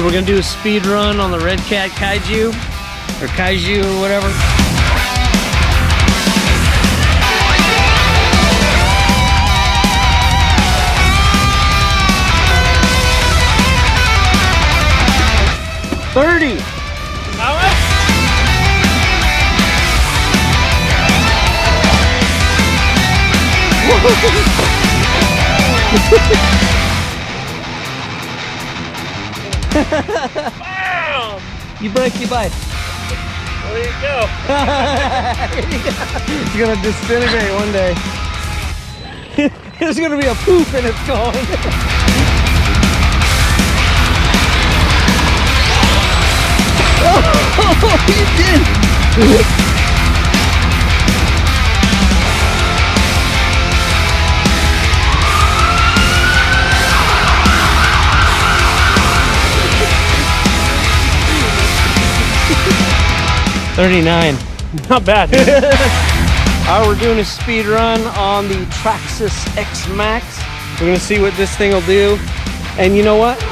So we're gonna do a speed run on the RedCat Kaiju, or Kaiju or whatever. $30. How much? Wow! You break, you bite. There you go. It's gonna disintegrate one day. There's gonna be a poof and it's gone. Oh, you did! $39. Not bad. Alright, we're doing a speed run on the Traxxas XMAXX. We're gonna see what this thing will do. And you know what?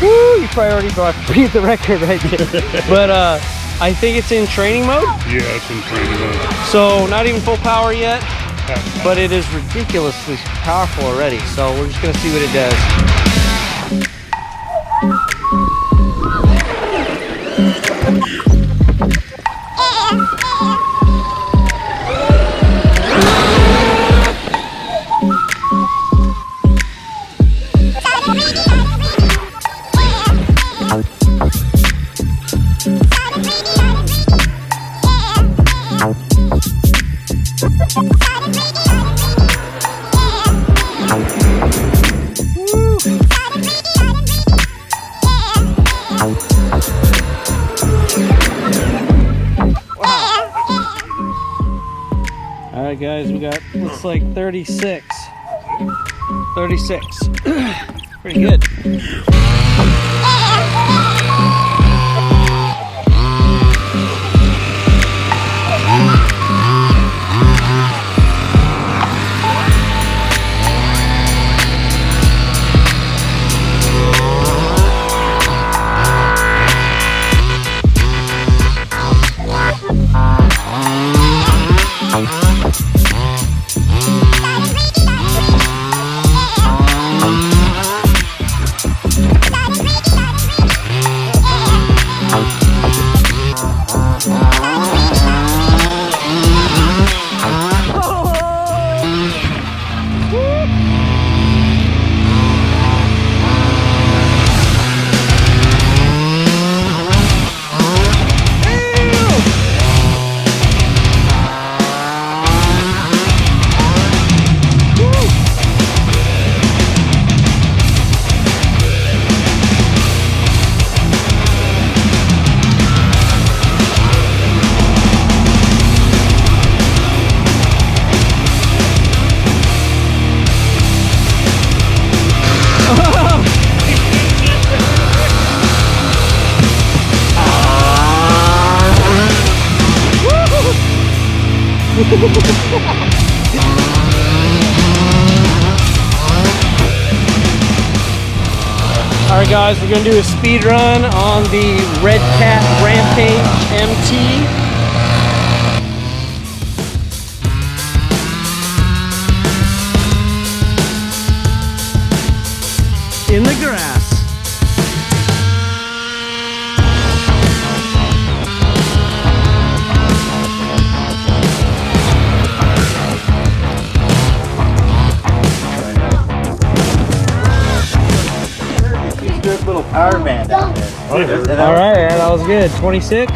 Woo, you probably already breathed the record right there. But I think it's in training mode. Yeah, it's in training mode. So not even full power yet, but it is ridiculously powerful already. So we're just gonna see what it does. Alright guys, we got, looks like 36. 36. Pretty good. Alright guys, we're going to do a speed run on the RedCat Rampage MT. In the grass. Little power band out there. All right, yeah, that was good. 26.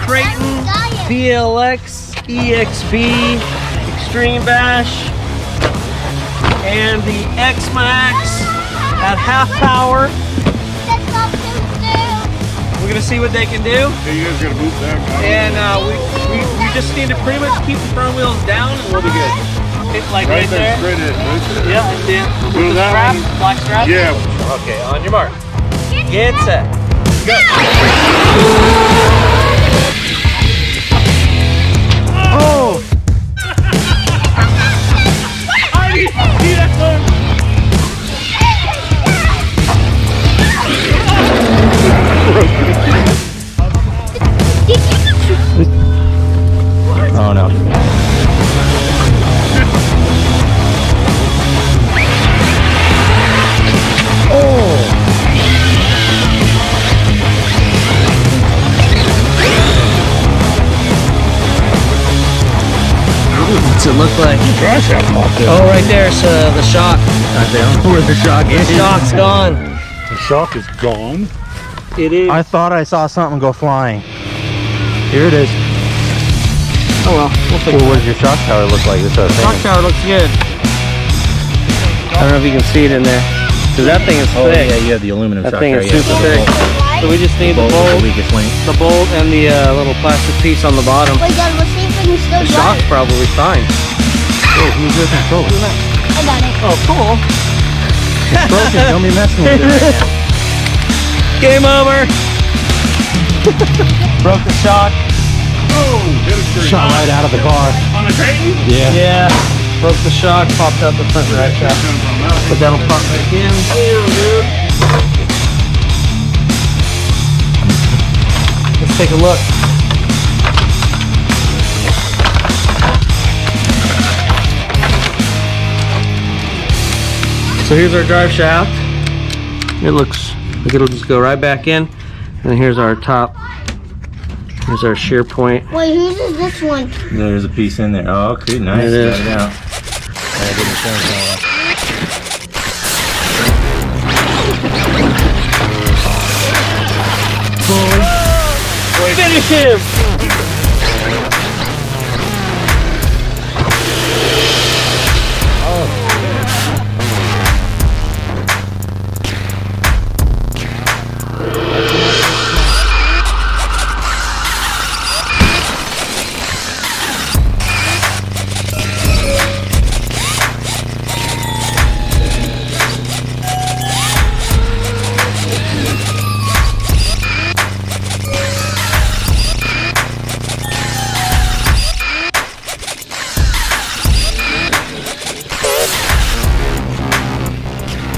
Kraton BLX EXB Extreme Bash and the XMAXX at half power. We're gonna see what they can do. Hey, you guys gotta move back. And we just need to pretty much keep the front wheels down and we'll be good. It's like right there. Straight in, right there. Yeah, I see it. Move With the that strap, one. black strap? Yeah. Okay, on your mark. Get set. Go. Oh! I see that one. Oh no. What's it look like? Oh, right there's the shock. I don't know where the shock is. The shock's gone. The shock is gone. It is. I thought I saw something go flying. Here it is. Oh well, we'll fix Well, what does your shock tower look like? This other it. Shock thing. tower looks good. I don't know if you can see it in there. Cause that thing is Oh thick. yeah, you have the aluminum That shock thing tower. is super thick. So we just need the The bolt, weakest link. and the little plastic piece on the bottom. Wait, Dad, let's see if we can still The drive. shock's probably fine. Oh, who's your controller? I got it. Oh, cool. It's broken. Don't be messing with it right now. Game over. Broke the shock. Oh, hit it straight. Shot right out of the car. On the Kraton? Yeah. Yeah. Broke the shock, popped out the front right shaft. But that'll pop back in. Let's take a look. So here's our drive shaft. It looks like it'll just go right back in. And here's our top. Here's our shear point. Wait, whose is this one? There's a piece in there. Oh, okay, nice. It is. Got it out. I didn't show it. Finish him!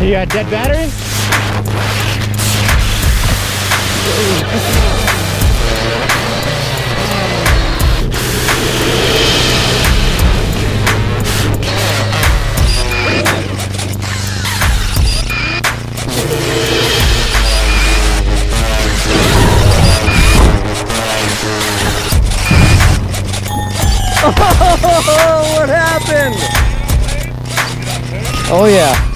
You got dead battery? Oh, what happened? Oh yeah.